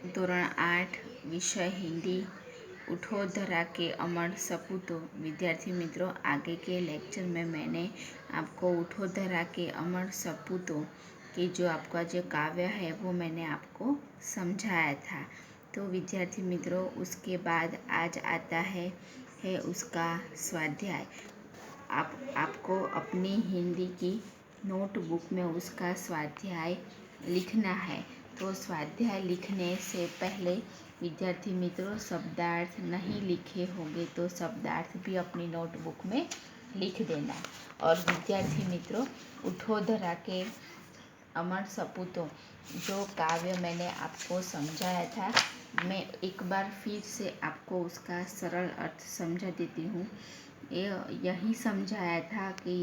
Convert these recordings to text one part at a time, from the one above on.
ધોરણ 8 विषय हिंदी उठो धरा के अमर सपूतों। विद्यार्थी मित्रों, आगे के लेक्चर में मैंने आपको उठो धरा के अमर सपूतों की जो आपका जो काव्य है वो मैंने आपको समझाया था। तो विद्यार्थी मित्रों, उसके बाद आज आता है उसका स्वाध्याय। आपको अपनी हिंदी की नोटबुक में उसका स्वाध्याय लिखना है। तो स्वाध्याय लिखने से पहले विद्यार्थी मित्रों, शब्दार्थ नहीं लिखे होंगे तो शब्दार्थ भी अपनी नोटबुक में लिख देना। और विद्यार्थी मित्रों, उठो धरा के अमर सपूतों जो काव्य मैंने आपको समझाया था, मैं एक बार फिर से आपको उसका सरल अर्थ समझा देती हूँ। यही समझाया था कि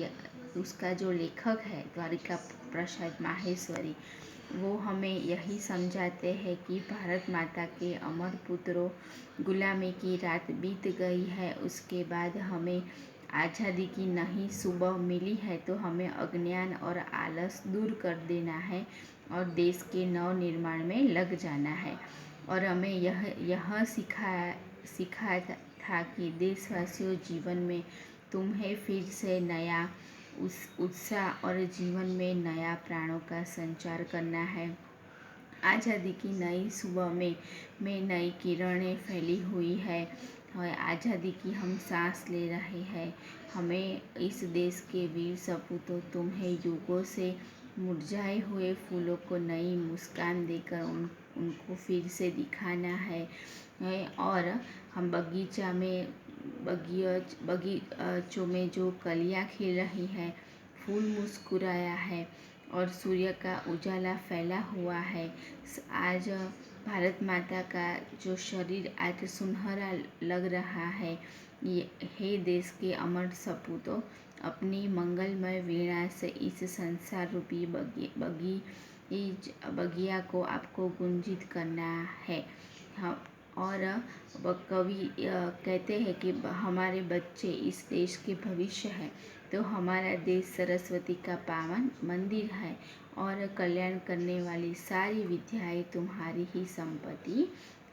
उसका जो लेखक है द्वारिका प्रसाद माहेश्वरी, वो हमें यही समझाते हैं कि भारत माता के अमर पुत्रों, गुलामी की रात बीत गई है, उसके बाद हमें आज़ादी की नई सुबह मिली है, तो हमें अज्ञान और आलस दूर कर देना है और देश के नव निर्माण में लग जाना है। और हमें यह सिखाया था कि देशवासियों, जीवन में तुम्हें फिर से नया उत्साह और जीवन में नया प्राणों का संचार करना है। आज़ादी की नई सुबह में नई किरणें फैली हुई है और आज़ादी की हम सांस ले रहे हैं। हमें इस देश के वीर सपूतों, तुम्हें युगों से मुरझाए हुए फूलों को नई मुस्कान देकर उनको फिर से दिखाना है। और हम बगीचों में जो कलियां खिल रही है, फूल मुस्कुराया है और सूर्य का उजाला फैला हुआ है। आज भारत माता का जो शरीर आज सुनहरा लग रहा है, हे देश के अमर सपूतों, अपनी मंगलमय वीणा से इस संसार रूपी बगिया को आपको गुंजित करना है। और कवि कहते हैं कि हमारे बच्चे इस देश के भविष्य है, तो हमारा देश सरस्वती का पावन मंदिर है और कल्याण करने वाली सारी विद्याएं तुम्हारी ही संपत्ति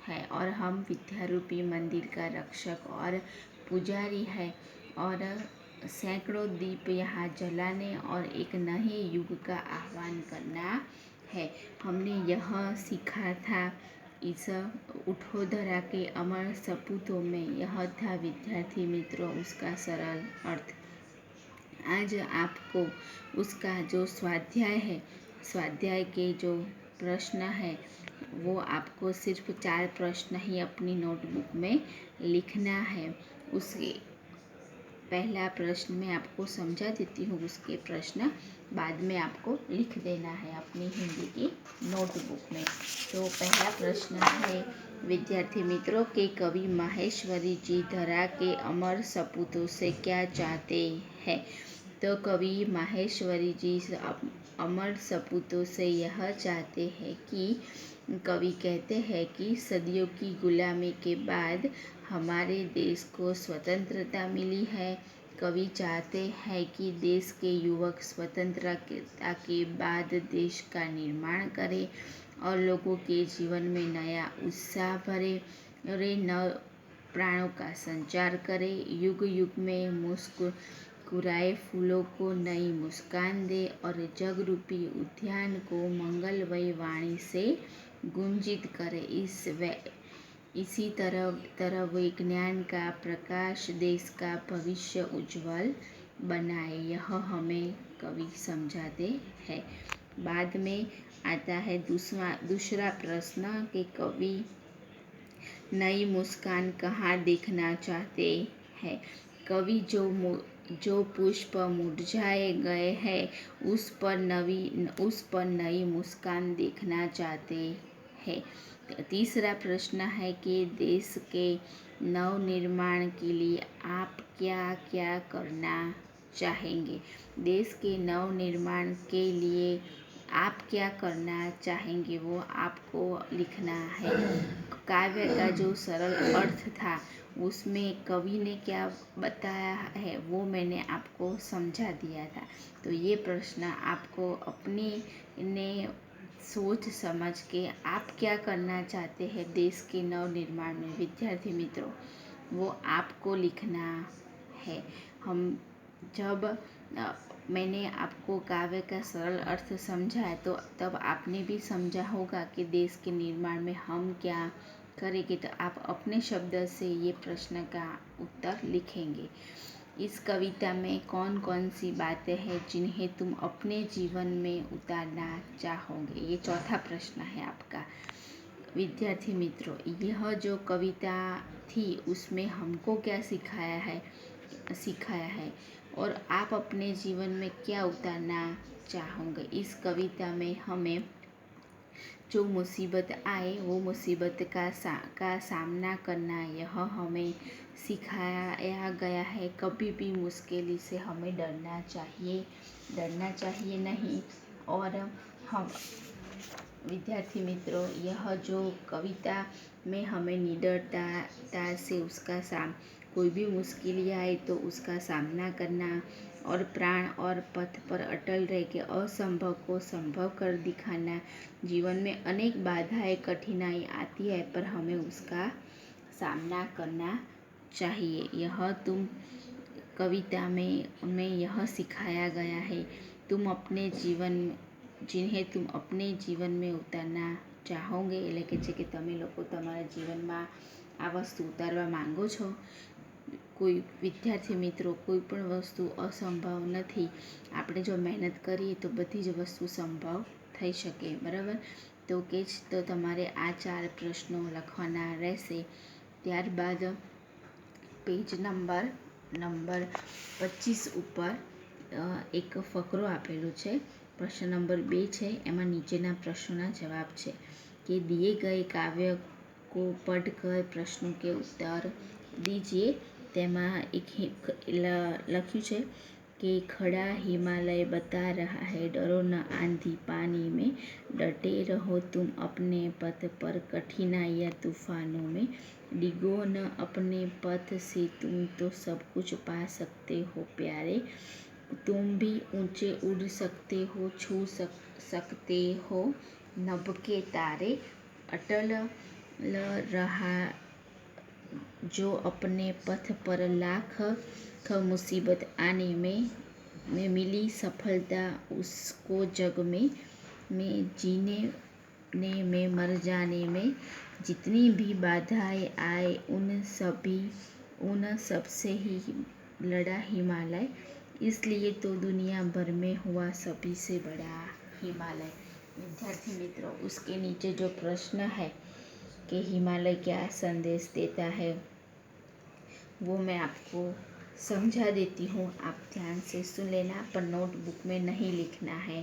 है। और हम विद्यारूपी मंदिर का रक्षक और पुजारी है और सैकड़ों दीप यहाँ जलाने और एक नए युग का आह्वान करना है। हमने यह सीखा था इस उठो धरा के अमर सपूतों में। यह था विद्यार्थी मित्रों उसका सरल अर्थ। आज आपको उसका जो स्वाध्याय है, स्वाध्याय के जो प्रश्न है, वो आपको सिर्फ 4 प्रश्न ही अपनी नोटबुक में लिखना है। उसके पहला प्रश्न मैं आपको समझा देती हूँ, उसके प्रश्न बाद में आपको लिख देना है अपनी हिंदी की नोटबुक में। तो पहला प्रश्न है विद्यार्थी मित्रों के कवि माहेश्वरी जी धरा के अमर सपूतों से क्या चाहते हैं। तो कवि माहेश्वरी जी अमर सपूतों से यह चाहते हैं कि कवि कहते हैं कि सदियों की गुलामी के बाद हमारे देश को स्वतंत्रता मिली है। कवि चाहते हैं कि देश के युवक स्वतंत्रता के बाद देश का निर्माण करें और लोगों के जीवन में नया उत्साह भरे और नव प्राणों का संचार करें। युग युग में मुस्कुराए फूलों को नई मुस्कान दे और जग रूपी उद्यान को मंगलमयी वाणी से गुंजित करे। इसी तरह विज्ञान का प्रकाश देश का भविष्य उज्जवल बनाए। यह हमें कवि समझाते हैं। बाद में आता है दूसरा प्रश्न कि कवि नई मुस्कान कहाँ देखना चाहते हैं। कवि जो पुष्प मुरझाए गए हैं उस पर नई मुस्कान देखना चाहते हैं। तीसरा प्रश्न है कि देश के नव निर्माण के लिए आप क्या क्या करना चाहेंगे। देश के नव निर्माण के लिए आप क्या करना चाहेंगे, वो आपको लिखना है। काव्य का जो सरल अर्थ था उसमें कवि ने क्या बताया है वो मैंने आपको समझा दिया था। तो ये प्रश्न आपको अपने सोच समझ के आप क्या करना चाहते हैं देश के नव निर्माण में, विद्यार्थी मित्रों, वो आपको लिखना है। हम जब मैंने आपको काव्य का सरल अर्थ समझाया तो तब आपने भी समझा होगा कि देश के निर्माण में हम क्या करेंगे। तो आप अपने शब्द से ये प्रश्न का उत्तर लिखेंगे। इस कविता में कौन कौन सी बातें हैं जिन्हें तुम अपने जीवन में उतारना चाहोगे, ये चौथा प्रश्न है आपका। विद्यार्थी मित्रों, यह जो कविता थी उसमें हमको क्या सिखाया है और आप अपने जीवन में क्या उतारना चाहोगे। इस कविता में हमें जो मुसीबत आए वो मुसीबत का सामना करना, यह हमें सिखाया गया है। कभी भी मुश्किल से हमें डरना चाहिए नहीं। और हम विद्यार्थी मित्रों, यह जो कविता में हमें निडरता से कोई भी मुश्किल आए तो उसका सामना करना और प्राण और पथ पर अटल रह के असंभव को संभव कर दिखाना। जीवन में अनेक बाधाएं कठिनाई आती है पर हमें उसका सामना करना चाहिए। यह तुम कविता में यह सिखाया गया है। जिन्हें तुम अपने जीवन में उतारना ચાહોગે, એટલે કે છે કે તમે લોકો તમારા જીવનમાં આ વસ્તુ ઉતારવા માંગો છો। કોઈ વિદ્યાર્થી મિત્રો, કોઈ પણ વસ્તુ અસંભવ નથી। આપણે જો મહેનત કરીએ તો બધી જ વસ્તુ સંભવ થઈ શકે, બરાબર। તો તમારે આ 4 પ્રશ્નો લખવાના રહેશે। ત્યારબાદ પેજ નંબર 25 ઉપર એક ફકરો આપેલો છે। प्रश्न नंबर 2 છે, એમાં નીચેના પ્રશ્નોના જવાબ છે कि दिए गए काव्य को पढ़कर प्रश्नों के उत्तर दीजिए। તેમાં એક લખ્યું છે कि खड़ा हिमालय बता रहा है डरो न आंधी पानी में, डटे रहो तुम अपने पथ पर कठिनाइयाँ तूफानों में, डिगो न अपने पथ से तुम तो सब कुछ पा सकते हो प्यारे, तुम भी ऊंचे उड़ सकते हो छू सकते हो नभ के तारे, अटल रहा जो अपने पथ पर लाख मुसीबत आने में मिली सफलता उसको जग में जीने में मर जाने में, जितनी भी बाधाएं आए उन सब से ही लड़ा हिमालय, इसलिए तो दुनिया भर में हुआ सभी से बड़ा हिमालय। विद्यार्थी मित्रों, उसके नीचे जो प्रश्न है कि हिमालय क्या संदेश देता है वो मैं आपको समझा देती हूँ। आप ध्यान से सुन लेना, पर नोटबुक में नहीं लिखना है।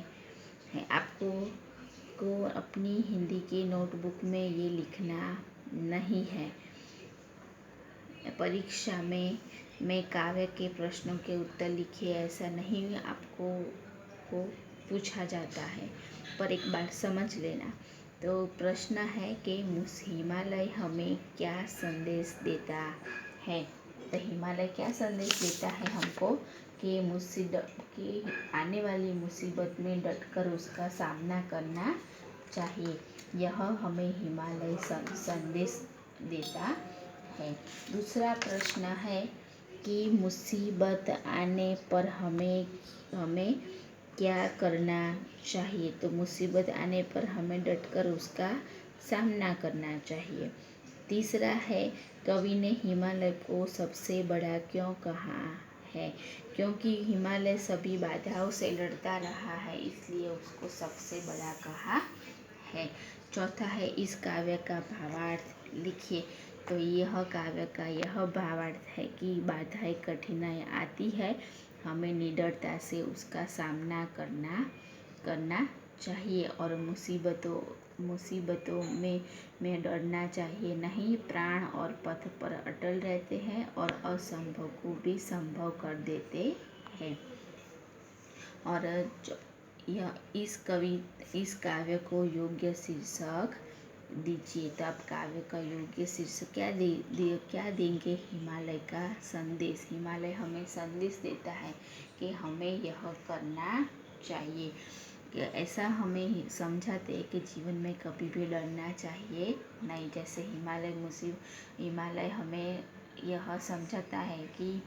आपको अपनी हिंदी की नोटबुक में ये लिखना नहीं है। परीक्षा में मैं काव्य के प्रश्नों के उत्तर लिखिए ऐसा नहीं आपको पूछा जाता है, पर एक बार समझ लेना। तो प्रश्न है कि हिमालय हमें क्या संदेश देता है। तो हिमालय क्या संदेश देता है हमको कि आने वाली मुसीबत में डटकर उसका सामना करना चाहिए। यह हमें हिमालय संदेश देता है। दूसरा प्रश्न है कि मुसीबत आने पर हमें क्या करना चाहिए। तो मुसीबत आने पर हमें डटकर उसका सामना करना चाहिए। तीसरा है, कवि ने हिमालय को सबसे बड़ा क्यों कहा है। क्योंकि हिमालय सभी बाधाओं से लड़ता रहा है, इसलिए उसको सबसे बड़ा कहा है। चौथा है, इस काव्य का भावार्थ लिखिए। तो यह काव्य का यह भावार्थ है कि बाधाएं कठिनाई आती है, हमें निडरता से उसका सामना करना चाहिए और मुसीबतों में डरना चाहिए नहीं। प्राण और पथ पर अटल रहते हैं और असंभव को भी संभव कर देते हैं। और इस काव्य को योग्य शीर्षक दीजिए। तो आप काव्य का योग्य शीर्षक क्या देंगे। हिमालय का संदेश। हिमालय हमें संदेश देता है कि हमें यह करना चाहिए। कि ऐसा हमें समझाते हैं कि जीवन में कभी भी डरना चाहिए नहीं। जैसे हिमालय हमें यह समझाता है कि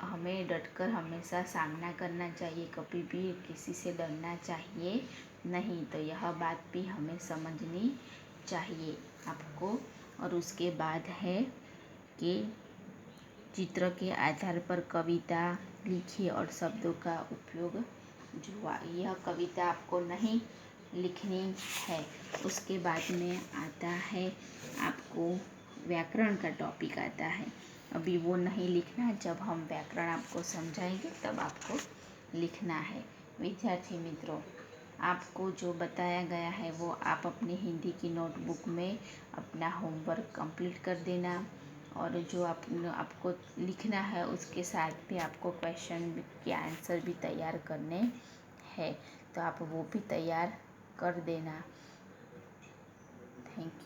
हमें डटकर हमेशा सामना करना चाहिए, कभी भी किसी से डरना चाहिए नहीं। तो यह बात भी हमें समझनी चाहिए आपको। और उसके बाद है कि चित्र के आधार पर कविता लिखिए और शब्दों का उपयोग जो यह कविता आपको नहीं लिखनी है। उसके बाद में आता है आपको व्याकरण का टॉपिक आता है। अभी वो नहीं लिखना, जब हम व्याकरण आपको समझाएंगे तब आपको लिखना है। विद्यार्थी मित्रों, आपको जो बताया गया है वो आप अपनी हिंदी की नोटबुक में अपना होमवर्क कंप्लीट कर देना। और जो आपको लिखना है उसके साथ भी आपको क्वेश्चन के आंसर भी तैयार करने हैं, तो आप वो भी तैयार कर देना। Thank you.